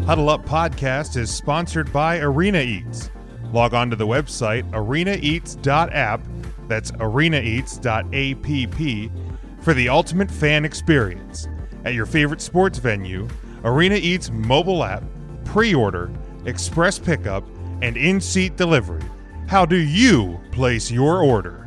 Huddle Up Podcast is sponsored by Arena Eats. Log on to the website arenaeats.app, that's arenaeats.app, for the ultimate fan experience. At your favorite sports venue, Arena Eats mobile app, pre-order, express pickup, and in-seat delivery. How do you place your order?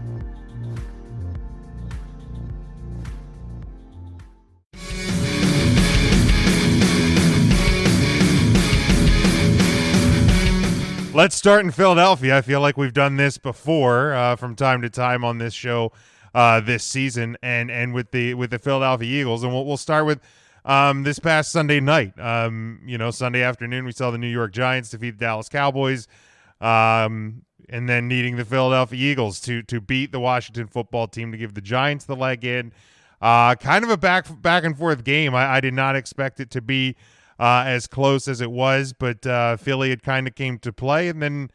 Let's start in Philadelphia. I feel like we've done this before from time to time on this show this season, and with the Philadelphia Eagles. And we'll start with this past Sunday night. Sunday afternoon, we saw the New York Giants defeat the Dallas Cowboys, and then needing the Philadelphia Eagles to beat the Washington football team to give the Giants the leg in. Kind of a back and forth game. I did not expect it to be as close as it was, but Philly had kind of came to play, and then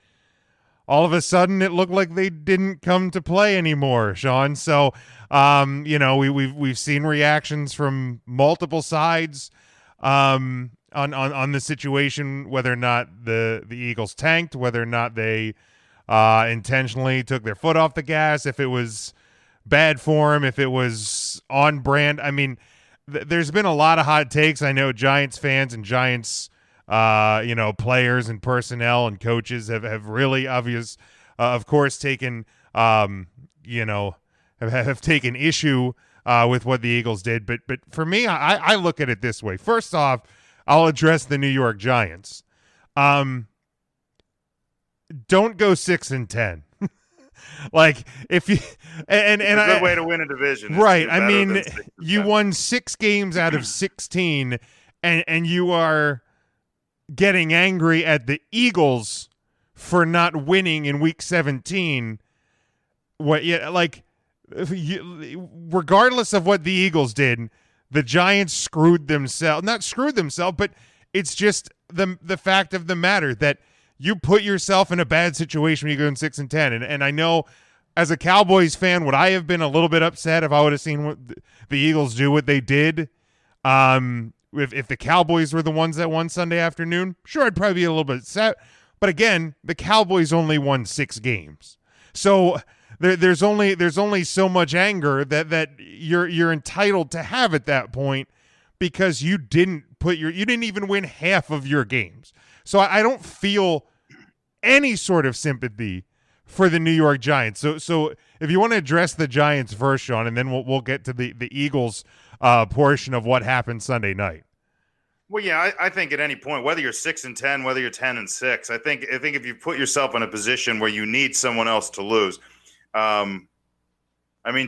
all of a sudden it looked like they didn't come to play anymore, Sean. So, we've seen reactions from multiple sides on the situation, whether or not the Eagles tanked, whether or not they intentionally took their foot off the gas, if it was bad form, if it was on brand. I mean, there's been a lot of hot takes. I know Giants fans and Giants, players and personnel and coaches have really of course, taken, have taken issue with what the Eagles did. But for me, I look at it this way. First off, I'll address the New York Giants. Don't go 6-10. Like, if you and it's a good way to win a division, right? I mean, you won 6 games out of 16, and you are getting angry at the Eagles for not winning in Week 17. Regardless of what the Eagles did, the Giants screwed themselves. Not screwed themselves, but it's just the fact of the matter that you put yourself in a bad situation when you go in 6-10. And I know as a Cowboys fan, would I have been a little bit upset if I would have seen what the Eagles do what they did? If the Cowboys were the ones that won Sunday afternoon, sure, I'd probably be a little bit upset. But again, the Cowboys only won 6 games. So there's only so much anger that you're entitled to have at that point, because you didn't even win half of your games. So I don't feel any sort of sympathy for the New York Giants. So if you want to address the Giants first, Sean, and then we'll get to the Eagles portion of what happened Sunday night. Well, yeah, I think at any point, whether you're 6-10, whether you're 10-6, I think if you put yourself in a position where you need someone else to lose,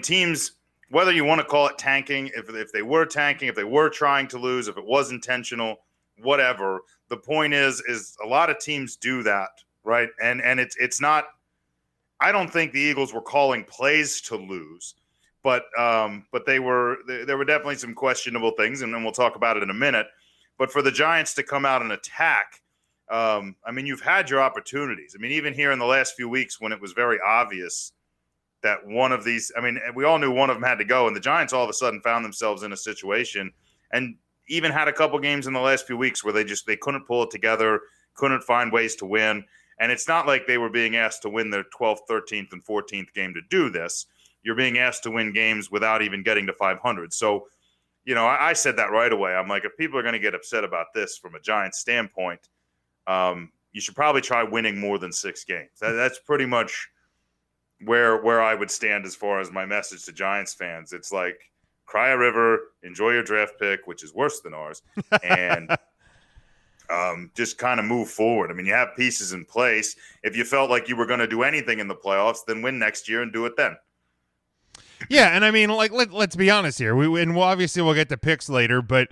teams, whether you want to call it tanking, if they were tanking, if they were trying to lose, if it was intentional, whatever. The point is a lot of teams do that, right? And it's not. I don't think the Eagles were calling plays to lose, but there were definitely some questionable things, and then we'll talk about it in a minute. But for the Giants to come out and attack, you've had your opportunities. I mean, even here in the last few weeks when it was very obvious that one of these, we all knew one of them had to go, and the Giants all of a sudden found themselves in a situation and even had a couple games in the last few weeks where they couldn't pull it together, couldn't find ways to win. And it's not like they were being asked to win their 12th, 13th, and 14th game to do this. You're being asked to win games without even getting to 500. So, I said that right away. I'm like, if people are going to get upset about this from a Giants standpoint, you should probably try winning more than 6 games. That's pretty much where I would stand as far as my message to Giants fans. It's like, cry a river, enjoy your draft pick, which is worse than ours, and just kind of move forward. I mean, you have pieces in place. If you felt like you were going to do anything in the playoffs, then win next year and do it then. Yeah, and let's be honest here. Obviously we'll get to picks later, but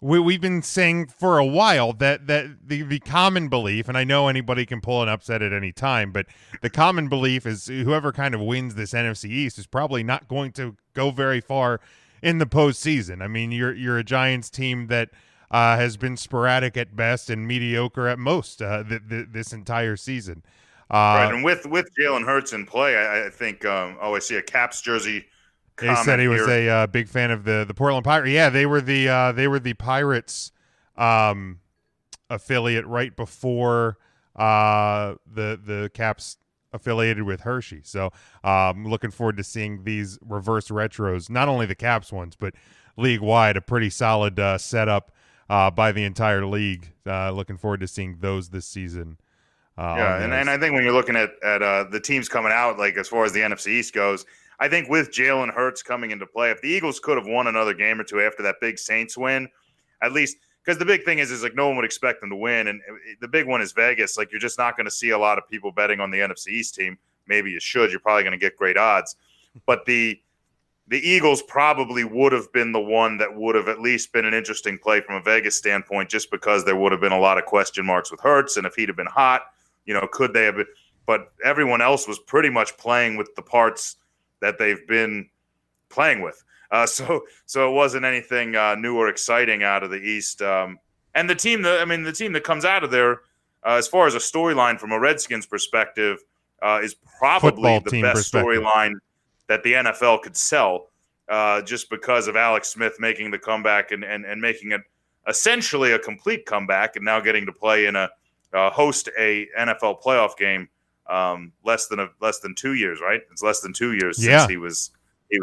we've been saying for a while that the common belief, and I know anybody can pull an upset at any time, but the common belief is whoever kind of wins this NFC East is probably not going to go very far in the postseason. I mean, you're a Giants team that has been sporadic at best and mediocre at most this entire season. Right, and with Jalen Hurts in play, I think I see a Caps jersey. He said he was a big fan of the Portland Pirates. Yeah, they were the Pirates affiliate right before the Caps affiliated with Hershey. So looking forward to seeing these reverse retros, not only the Caps ones, but league-wide, a pretty solid setup by the entire league. Looking forward to seeing those this season. And I think when you're looking at the teams coming out, like as far as the NFC East goes, I think with Jalen Hurts coming into play, if the Eagles could have won another game or two after that big Saints win, at least because the big thing is like no one would expect them to win, and the big one is Vegas. Like you're just not going to see a lot of people betting on the NFC East team. Maybe you should. You're probably going to get great odds, but the Eagles probably would have been the one that would have at least been an interesting play from a Vegas standpoint, just because there would have been a lot of question marks with Hurts, and if he'd have been hot, could they have been? But everyone else was pretty much playing with the parts that they've been playing with. So it wasn't anything new or exciting out of the East. And the team that comes out of there, as far as a storyline from a Redskins perspective, is probably the best storyline that the NFL could sell, just because of Alex Smith making the comeback and making it essentially a complete comeback, and now getting to play in host a NFL playoff game. Less than 2 years, right? It's less than 2 years since he was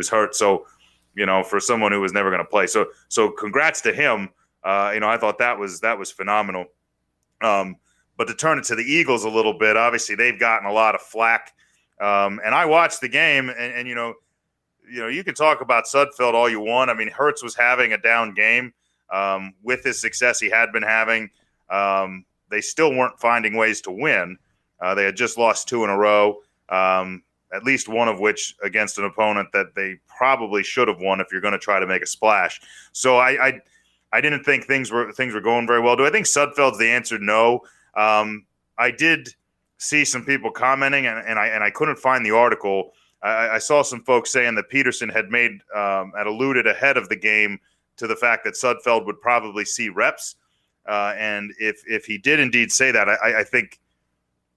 hurt. So, for someone who was never going to play. So congrats to him. I thought that was phenomenal. But to turn it to the Eagles a little bit, obviously they've gotten a lot of flack. And I watched the game, and you can talk about Sudfeld all you want. I mean, Hurts was having a down game with his success he had been having. They still weren't finding ways to win. They had just lost 2 in a row, at least one of which against an opponent that they probably should have won if you're going to try to make a splash. So I didn't think things were going very well. Do I think Sudfeld's the answer? No. I did see some people commenting, and I couldn't find the article. I saw some folks saying that Peterson had alluded ahead of the game to the fact that Sudfeld would probably see reps. And if he did indeed say that, I think,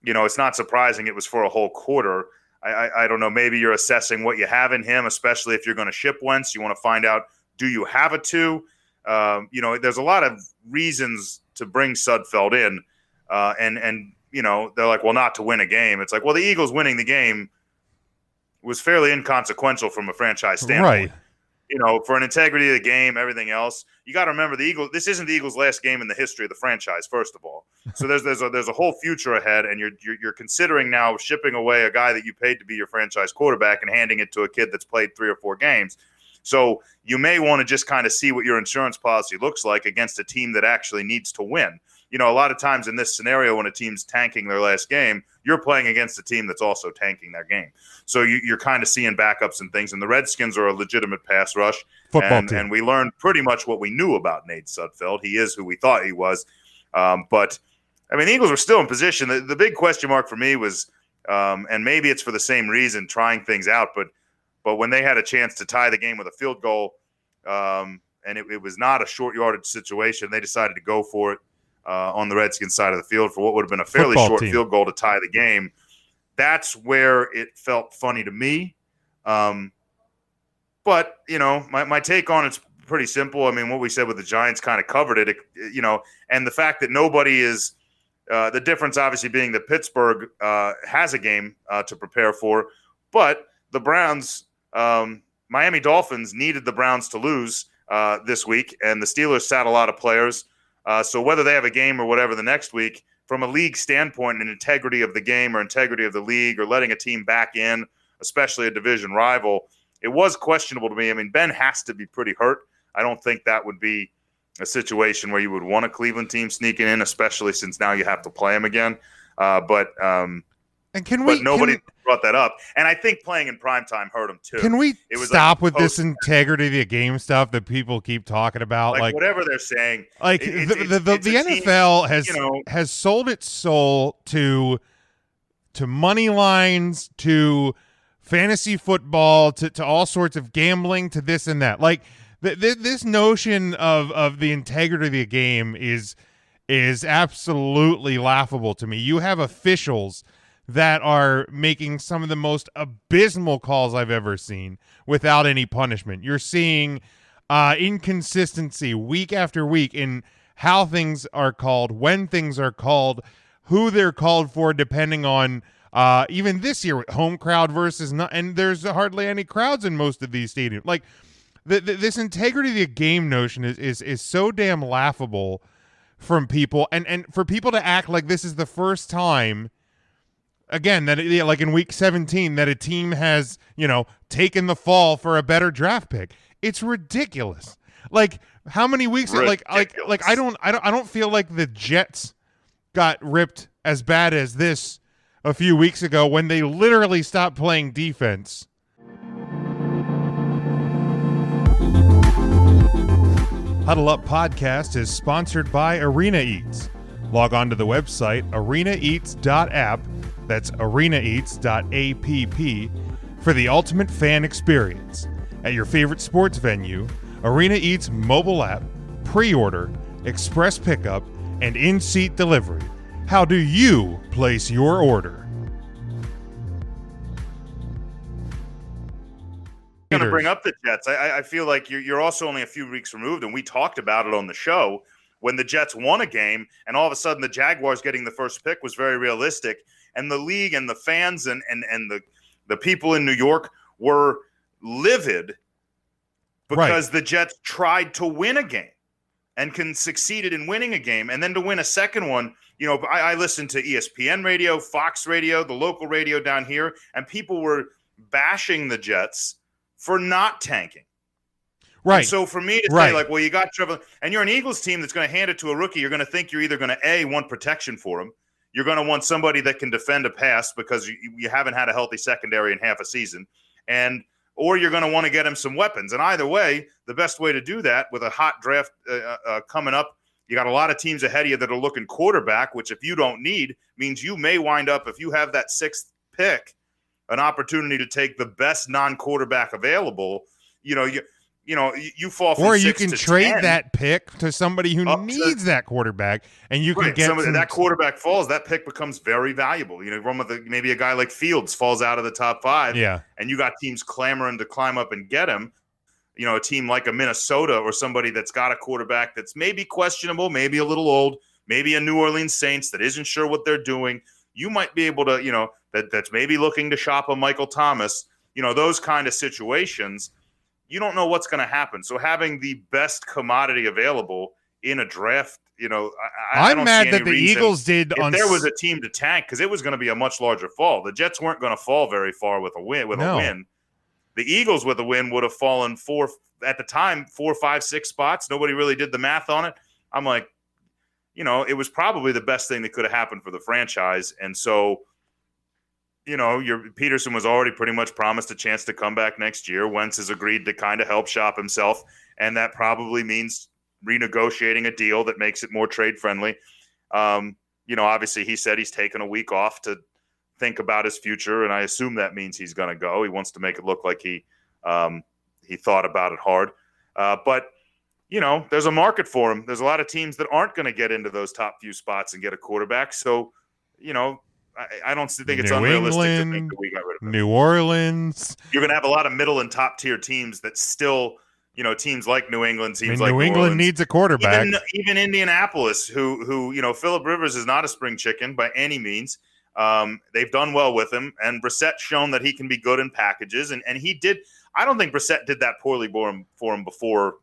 it's not surprising it was for a whole quarter. I don't know. Maybe you're assessing what you have in him, especially if you're going to ship Wentz. You want to find out, do you have a 2? There's a lot of reasons to bring Sudfeld in. And they're like, well, not to win a game. It's like, well, the Eagles winning the game was fairly inconsequential from a franchise standpoint. Right. For an integrity of the game, everything else, you got to remember the Eagles. This isn't the Eagles' last game in the history of the franchise, first of all. So there's a whole future ahead, and you're considering now shipping away a guy that you paid to be your franchise quarterback and handing it to a kid that's played 3 or 4 games. So you may want to just kind of see what your insurance policy looks like against a team that actually needs to win. A lot of times in this scenario, when a team's tanking their last game, you're playing against a team that's also tanking their game. So you're kind of seeing backups and things. And the Redskins are a legitimate pass rush. Football team. And we learned pretty much what we knew about Nate Sudfeld. He is who we thought he was. But, the Eagles were still in position. The big question mark for me was, and maybe it's for the same reason, trying things out, but when they had a chance to tie the game with a field goal, and it was not a short yardage situation, they decided to go for it. On the Redskins side of the field for what would have been a fairly short field goal to tie the game. That's where it felt funny to me. But, my take on it's pretty simple. What we said with the Giants kind of covered it, and the fact that nobody is the difference obviously being that Pittsburgh has a game to prepare for, but the Browns, Miami Dolphins needed the Browns to lose this week, and the Steelers sat a lot of players. So whether they have a game or whatever the next week, from a league standpoint and integrity of the game or integrity of the league or letting a team back in, especially a division rival, it was questionable to me. Ben has to be pretty hurt. I don't think that would be a situation where you would want a Cleveland team sneaking in, especially since now you have to play them again. But nobody brought that up. And I think playing in primetime hurt them too. Can we stop with this integrity of the game stuff that people keep talking about? Like whatever they're saying. Like the NFL has sold its soul to money lines, to fantasy football, to all sorts of gambling, to this and that. Like this notion of the integrity of the game is absolutely laughable to me. You have officials that are making some of the most abysmal calls I've ever seen without any punishment. You're seeing inconsistency week after week in how things are called, when things are called, who they're called for, depending on even this year, home crowd versus not, and there's hardly any crowds in most of these stadiums. Like this integrity of the game notion is so damn laughable from people, and for people to act like this is the first time, again, that like in week 17, that a team has, taken the fall for a better draft pick. It's ridiculous. Like, how many weeks? Like I don't feel like the Jets got ripped as bad as this a few weeks ago when they literally stopped playing defense. Huddle Up Podcast is sponsored by Arena Eats. Log on to the website arenaeats.app, that's arenaeats.app, for the ultimate fan experience. At your favorite sports venue, Arena Eats mobile app, pre-order, express pickup, and in-seat delivery. How do you place your order? I'm going to bring up the Jets. I feel like you're also only a few weeks removed, and we talked about it on the show when the Jets won a game, and all of a sudden the Jaguars getting the first pick was very realistic, and the league and the fans and the people in New York were livid because the Jets tried to win a game and succeeded in winning a game, and then to win a second one. I listened to ESPN radio, Fox radio, the local radio down here, and people were bashing the Jets for not tanking. Right. And so for me to say, like, well, you got Trevor, and you're an Eagles team that's going to hand it to a rookie, you're going to think you're either going to, want protection for him. You're going to want somebody that can defend a pass because you haven't had a healthy secondary in half a season. Or you're going to want to get him some weapons. And either way, the best way to do that with a hot draft coming up, you got a lot of teams ahead of you that are looking quarterback, which if you don't need, means you may wind up, if you have that sixth pick, an opportunity to take the best non-quarterback available. You fall from 6 to 10. Or you can trade that pick to somebody who needs that quarterback, and you can get that quarterback falls. That pick becomes very valuable. Maybe a guy like Fields falls out of the top 5. Yeah, and you got teams clamoring to climb up and get him. A team like a Minnesota or somebody that's got a quarterback that's maybe questionable, maybe a little old, maybe a New Orleans Saints that isn't sure what they're doing. You might be able to, that's maybe looking to shop a Michael Thomas. Those kind of situations. You don't know what's going to happen. So having the best commodity available in a draft, I'm mad that the Eagles did. If there was a team to tank, because it was going to be a much larger fall. The Jets weren't going to fall very far with a win. A win, the Eagles with a win would have fallen 4, 5, 6 spots. Nobody really did the math on it. I'm like, it was probably the best thing that could have happened for the franchise, and so. Peterson was already pretty much promised a chance to come back next year. Wentz has agreed to kind of help shop himself, and that probably means renegotiating a deal that makes it more trade friendly. Obviously he said he's taken a week off to think about his future, and I assume that means he's going to go. He wants to make it look like he thought about it hard. But there's a market for him. There's a lot of teams that aren't going to get into those top few spots and get a quarterback. So, I don't think it's unrealistic to think that we got rid of him. New Orleans. You're going to have a lot of middle and top tier teams that still, teams like New England, New England needs a quarterback. Even Indianapolis, who Phillip Rivers is not a spring chicken by any means. They've done well with him, and Brissett's shown that he can be good in packages, and he did. I don't think Brissett did that poorly for him before.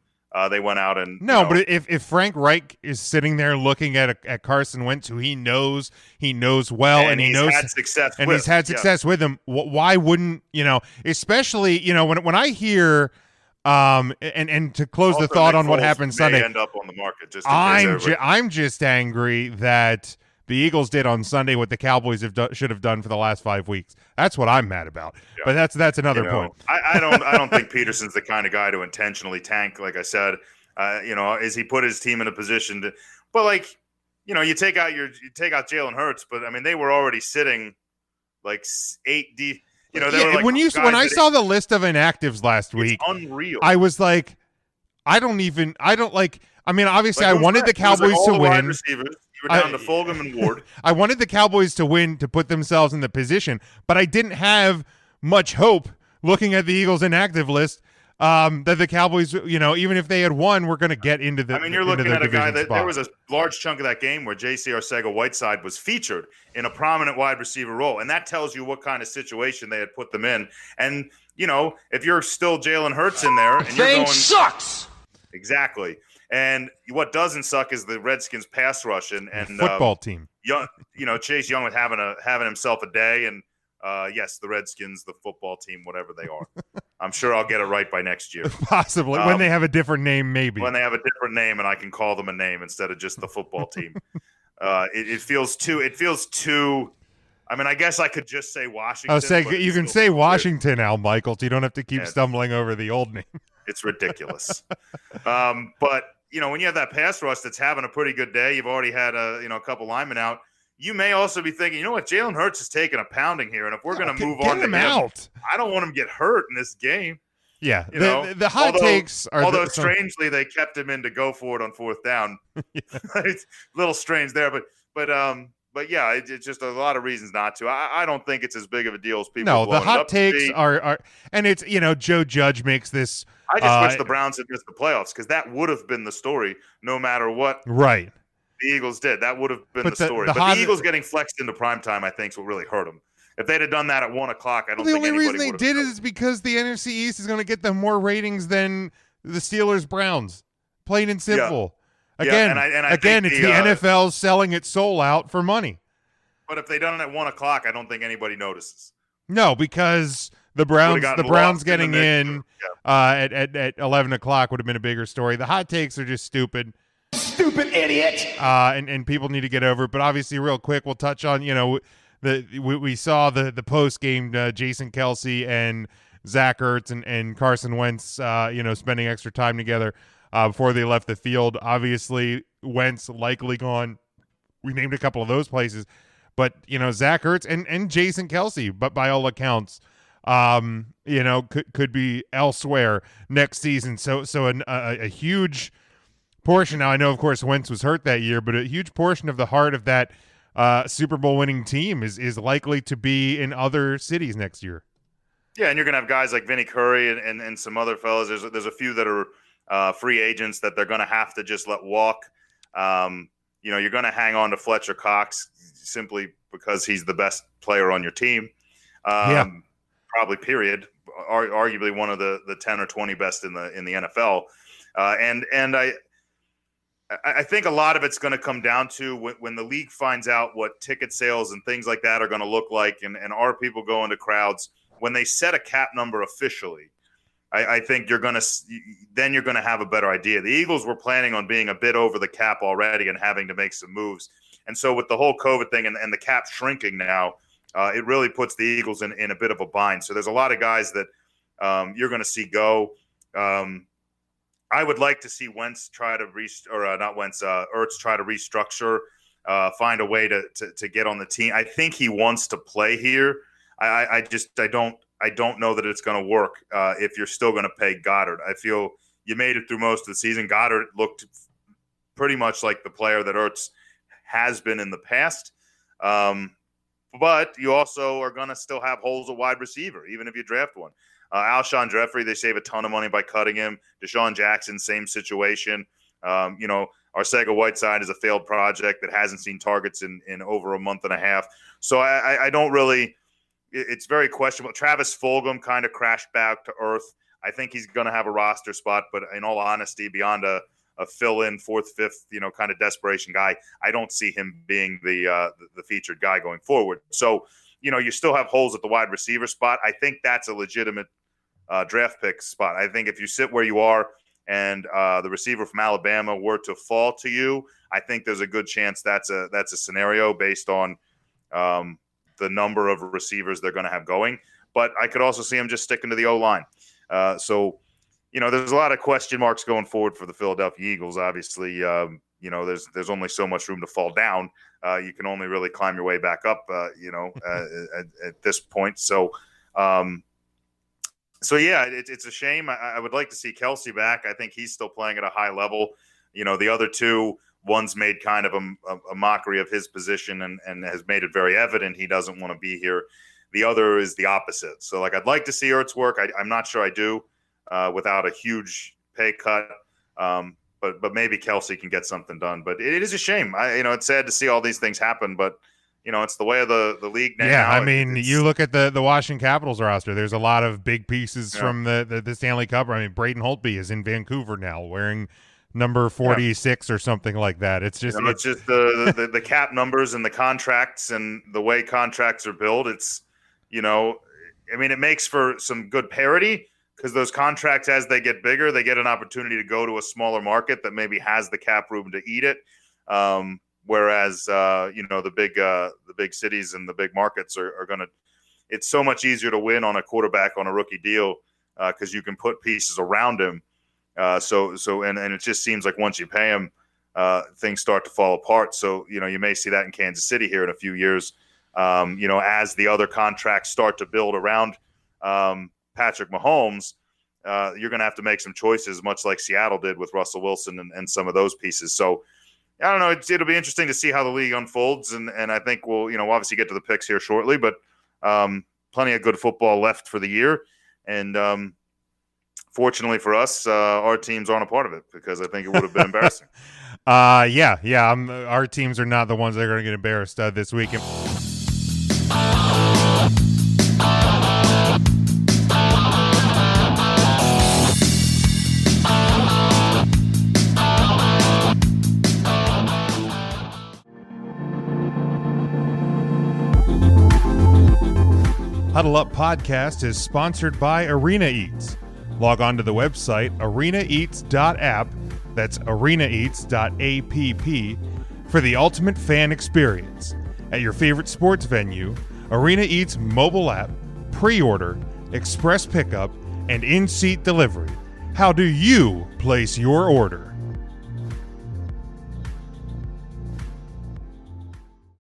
They went out and but if Frank Reich is sitting there looking at Carson Wentz, who he knows well, and he knows had success, and he's had success with him, why wouldn't especially when I hear and to close also, the thought Nick on what Foles happened may Sunday, end up on the market. I'm just angry that the Eagles did on Sunday what the Cowboys should have done for the last 5 weeks. That's what I'm mad about. Yeah. But that's another point. I don't think Peterson's the kind of guy to intentionally tank. Like I said, is he put his team in a position to? But you take out Jalen Hurts, but I mean they were already sitting like 8 deep. They were like when I saw the list of inactives last week, unreal. I was like, I don't like. I mean, obviously, I wanted the Cowboys to win. Receivers. You were down to Fulgham and Ward. I wanted the Cowboys to win to put themselves in the position, but I didn't have much hope looking at the Eagles inactive list that the Cowboys, even if they had won, we're going to get into the. I mean, you're into looking their at a guy division that spot. there was a large chunk of that game where J.C. Arcega-Whiteside was featured in a prominent wide receiver role, and that tells you what kind of situation they had put them in. And if you're still Jalen Hurts in there, and you're going sucks. Exactly. And what doesn't suck is the Redskins pass rush and football team. Chase Young was having himself a day, and yes, the Redskins, the football team, whatever they are. I'm sure I'll get it right by next year. Possibly when they have a different name, maybe when they have a different name, and I can call them a name instead of just the football team. It feels too. I mean, I guess I could just say Washington. Oh, you can say Washington now, Michael. So you don't have to keep stumbling over the old name. It's ridiculous. But when you have that pass rush that's having a pretty good day, you've already had a couple linemen out. You may also be thinking, what, Jalen Hurts is taking a pounding here, and if we're going to move on to him, I don't want him to get hurt in this game. Yeah, the hot takes are. Although strangely, they kept him in to go for it on fourth down. It's a little strange there, but yeah, it's just a lot of reasons not to. I don't think it's as big of a deal as people. No, the hot takes are, and it's Joe Judge makes this. I just wish the Browns had missed the playoffs because that would have been the story, no matter what. Right. The Eagles did. That would have been the story. But the Eagles getting flexed into primetime, I think, is what really hurt them. If they'd have done that at 1 o'clock, I don't think anybody would have. The only reason they did it is because the NFC East is going to get them more ratings than the Steelers-Browns. Plain and simple. Yeah. Again, I think it's the NFL selling its soul out for money. But if they'd done it at 1 o'clock, I don't think anybody notices. No, because the Browns getting in at 11 o'clock would have been a bigger story. The hot takes are just stupid. Stupid idiot. And people need to get over it. But obviously, real quick, we'll touch on, we saw the post game Jason Kelce and Zach Ertz and Carson Wentz, spending extra time together before they left the field. Obviously, Wentz likely gone. We named a couple of those places, but Zach Ertz and Jason Kelce, but by all accounts, could be elsewhere next season. So a huge portion. Now I know, of course, Wentz was hurt that year, but a huge portion of the heart of that Super Bowl winning team is likely to be in other cities next year. Yeah, and you're gonna have guys like Vinny Curry and some other fellas. There's a few that are free agents that they're gonna have to just let walk. You're gonna hang on to Fletcher Cox simply because he's the best player on your team. Probably period. Arguably one of the 10 or 20 best in the NFL. And I think a lot of it's going to come down to when the league finds out what ticket sales and things like that are going to look like, and are people going to crowds when they set a cap number officially. I think you're going to have a better idea. The Eagles were planning on being a bit over the cap already and having to make some moves. And so with the whole COVID thing and the cap shrinking now, it really puts the Eagles in a bit of a bind. So there's a lot of guys that you're going to see go. I would like to see Wentz try to Ertz try to restructure, find a way to get on the team. I think he wants to play here. I don't know that it's going to work if you're still going to pay Goddard. I feel you made it through most of the season. Goddard looked pretty much like the player that Ertz has been in the past. But you also are going to still have holes at wide receiver, even if you draft one. Alshon Jeffrey, they save a ton of money by cutting him. Deshaun Jackson, same situation. Arcega-Whiteside is a failed project that hasn't seen targets in over a month and a half. So I don't really – it's very questionable. Travis Fulgham kind of crashed back to earth. I think he's going to have a roster spot, but in all honesty, beyond a fill-in fourth, fifth, kind of desperation guy, I don't see him being the featured guy going forward. So, you still have holes at the wide receiver spot. I think that's a legitimate draft pick spot. I think if you sit where you are and the receiver from Alabama were to fall to you, I think there's a good chance that's a scenario based on the number of receivers they're going to have going. But I could also see him just sticking to the O-line. So, there's a lot of question marks going forward for the Philadelphia Eagles. Obviously, there's only so much room to fall down. You can only really climb your way back up, at this point. So, yeah, it's a shame. I would like to see Kelce back. I think he's still playing at a high level. The other two, one's made kind of a mockery of his position and has made it very evident he doesn't want to be here. The other is the opposite. So, I'd like to see Ertz work. I'm not sure I do. without a huge pay cut. But maybe Kelsey can get something done. But it is a shame. It's sad to see all these things happen, but it's the way of the league now. Yeah, I mean, you look at the Washington Capitals roster. There's a lot of big pieces from the Stanley Cup. I mean, Braden Holtby is in Vancouver now, wearing number 46 or something like that. It's just it's just the cap numbers and the contracts and the way contracts are built. It's it makes for some good parity, because those contracts, as they get bigger, they get an opportunity to go to a smaller market that maybe has the cap room to eat it. Whereas, the big cities and the big markets are going to – it's so much easier to win on a quarterback on a rookie deal because you can put pieces around him. So it just seems like once you pay him, things start to fall apart. So, you may see that in Kansas City here in a few years, as the other contracts start to build around Patrick Mahomes. You're going to have to make some choices, much like Seattle did with Russell Wilson and some of those pieces. So, I don't know. It'll be interesting to see how the league unfolds, and I think we'll obviously get to the picks here shortly, but plenty of good football left for the year, and fortunately for us, our teams aren't a part of it, because I think it would have been embarrassing. Our teams are not the ones that are going to get embarrassed this week. Huddle Up Podcast is sponsored by Arena Eats. Log on to the website arenaeats.app, that's arenaeats.app, for the ultimate fan experience. At your favorite sports venue, Arena Eats mobile app, pre-order, express pickup, and in-seat delivery. How do you place your order?